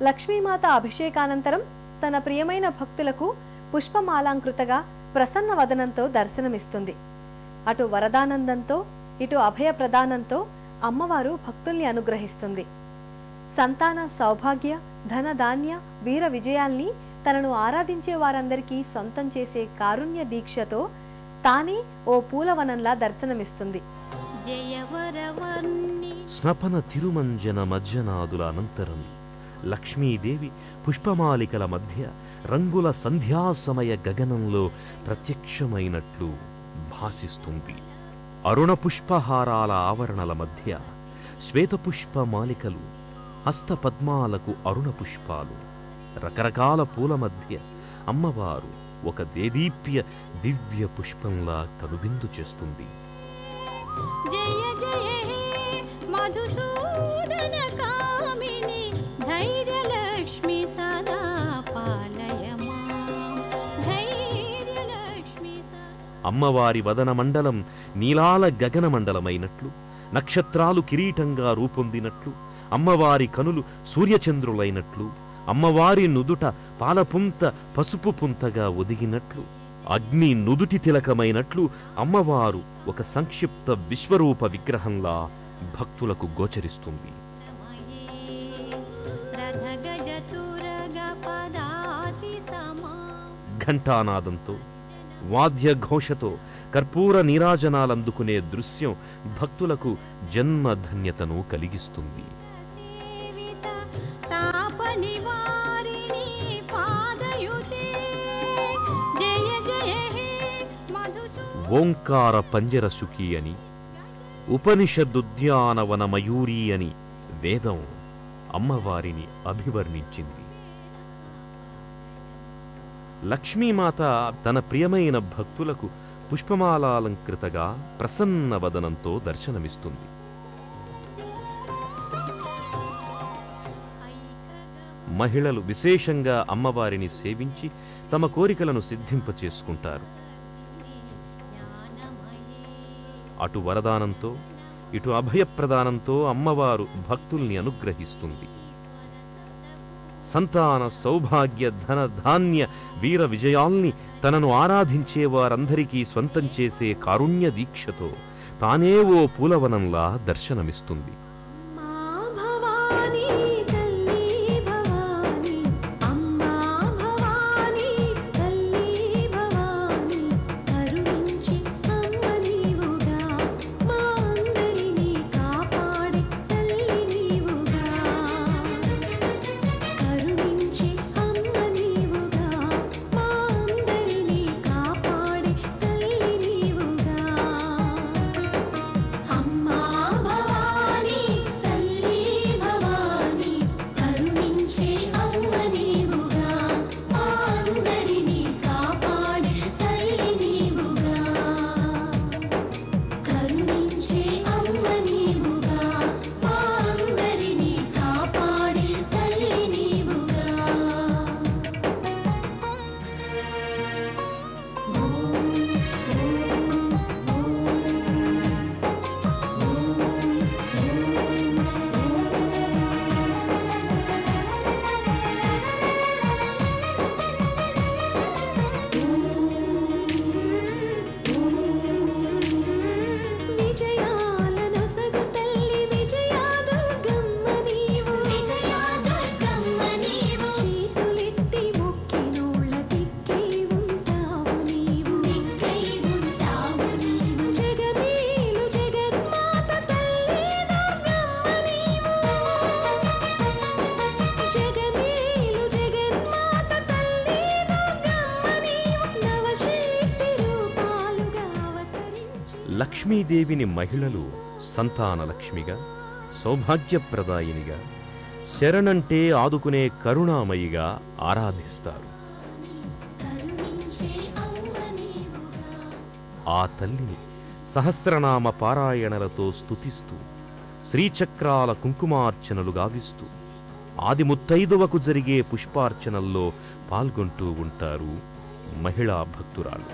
లక్ష్మీమాత అభిషేకానంతరం తన ప్రియమైన భక్తులకు పుష్పమాలాంకృతగా ప్రసన్న వదనంతో దర్శనమిస్తుంది. అటు వరదానందంతో ఇటు అభయ ప్రదానంతో అమ్మవారు భక్తుల్ని అనుగ్రహిస్తుంది. సంతాన సౌభాగ్య ధన ధాన్య వీర విజయాల్ని తనను ఆరాధించే వారందరికీ సొంతం చేసే కారుణ్య దీక్షతో తానే ఓ పూలవనంలా దర్శనమిస్తుంది. స్నపన తిరుమంజన మజ్జనాదుల అనంతరం లక్ష్మీదేవి పుష్పమాలికల మధ్య రంగుల సంధ్యాసమయ గగనంలో ప్రత్యక్షమైనట్లు భాసిస్తుంది. అరుణ పుష్పహారాల ఆవరణల మధ్య శ్వేతపుష్పమాలికలు, హస్తపద్మాలకు అరుణ పుష్పాలు, రకరకాల పూల మధ్య అమ్మవారు ఒక దేదీప్య దివ్య పుష్పంలా కనువిందు చేస్తుంది. జయ జయ హే మధుసూదన కామిని ధైర్యలక్ష్మి సదా పాలయ మాం ధైర్యలక్ష్మి సదా. అమ్మవారి వదన మండలం నీలాల గగన మండలమైనట్లు, నక్షత్రాలు కిరీటంగా రూపొందినట్లు, అమ్మవారి కనులు సూర్యచంద్రులైనట్లు, అమ్మవారి నుదుట పాలపుంత పసుపు పుంతగా ఒదిగినట్లు, అగ్ని నుదుటి తిలకమైనట్లు అమ్మవారు ఒక సంక్షిప్త విశ్వరూప విగ్రహంలా భక్తులకు గోచరిస్తుంది. ఘంటానాదంతో వాద్య ఘోషతో కర్పూర నీరాజనాలందుకునే దృశ్యం భక్తులకు జన్మధన్యతను కలిగిస్తుంది. ఓంకార పంజరసుఖి అని, ఉపనిషదుద్యానవన మయూరి అని వేదం అమ్మవారిని అభివర్ణించింది. లక్ష్మీమాత తన ప్రియమైన భక్తులకు పుష్పమాలాలంకృతగా ప్రసన్న వదనంతో దర్శనమిస్తుంది. మహిళలు విశేషంగా అమ్మవారిని సేవించి తమ కోరికలను సిద్ధింపచేసుకుంటారు. అటు వరదానంతో ఇటు అభయప్రదానంతో అమ్మవారు భక్తుల్ని అనుగ్రహిస్తుంది. సంతాన సౌభాగ్య ధన ధాన్య వీర విజయాల్ని తనను ఆరాధించే వారందరికీ స్వంతం చేసే కారుణ్య దీక్షతో తానే ఓ పూలవనంలా దర్శనమిస్తుంది. లక్ష్మీదేవిని మహిళలు సంతానలక్ష్మిగా, సౌభాగ్యప్రదాయినిగా, శరణంటే ఆదుకునే కరుణామయిగా ఆరాధిస్తారు. ఆ తల్లిని సహస్రనామ పారాయణలతో స్తుతిస్తూ, శ్రీచక్రాల కుంకుమార్చనలు గావిస్తూ, ఆది ముత్తైదువకు జరిగే పుష్పార్చనల్లో పాల్గొంటూ ఉంటారు మహిళా భక్తురాలు.